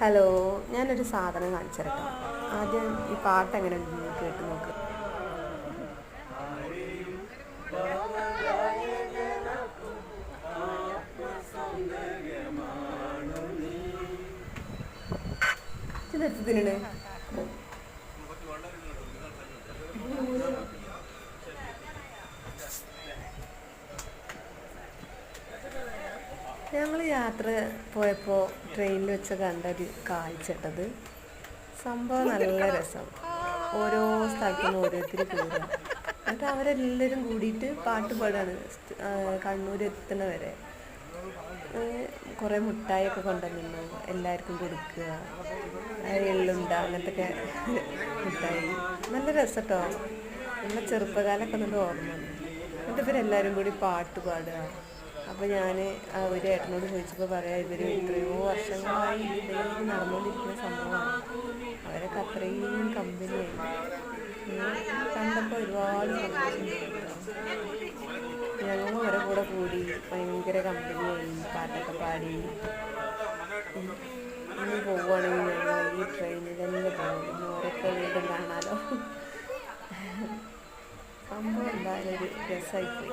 Hello, ഞാനൊരു സാധനം കാണിച്ചു തരട്ടോ. ആദ്യം ഈ പാട്ട് എങ്ങനെ കേട്ട് നോക്ക്. ഇതെത്തിനാണ് ഞങ്ങൾ യാത്ര പോയപ്പോൾ ട്രെയിനിൽ വെച്ച് കണ്ടൊരു കാഴ്ചട്ടത്. സംഭവം നല്ല രസം. ഓരോ സ്ഥലത്തു നിന്ന് ഓരോരുത്തർ കയറുക, എന്നിട്ട് അവരെല്ലാവരും കൂടിയിട്ട് പാട്ട് പാടാണ് കണ്ണൂർ എത്തുന്ന വരെ. കുറേ മിഠായിയൊക്കെ കൊണ്ടുവന്നു എല്ലാവർക്കും കൊടുക്കുക, എള്ളുണ്ട അങ്ങനത്തെ മിഠായി. നല്ല രസം കേട്ടോ. നമ്മുടെ ചെറുപ്പകാലമൊക്കെ നല്ല ഓർമ്മ. എന്നിട്ട് ഇവരെല്ലാവരും കൂടി പാട്ട് പാടുക. അപ്പോൾ ഞാൻ ഒരു ഏട്ടനോട് ചോദിച്ചപ്പോൾ പറയാം, ഇവർ എത്രയോ വർഷങ്ങളായി ഇതിലേക്ക് നടന്നുകൊണ്ടിരിക്കുന്ന സംഭവമാണ്. അവരൊക്കെ അത്രയും കമ്പനിയായി. കണ്ടപ്പോൾ ഒരുപാട് സന്തോഷം. ഞങ്ങൾ അവരെ കൂടെ കൂടി ഭയങ്കര കമ്പനിയായി, പാട്ടൊക്കെ പാടി. ഇനി പോവുകയാണെങ്കിൽ ഞങ്ങൾ ഈ ട്രെയിനിൽ തന്നെ പോകും. ഇന്ന് അവരൊക്കെ വീണ്ടും കാണാലോ. സംഭവം എന്തായാലും ഒരു രസമായിപ്പോയി.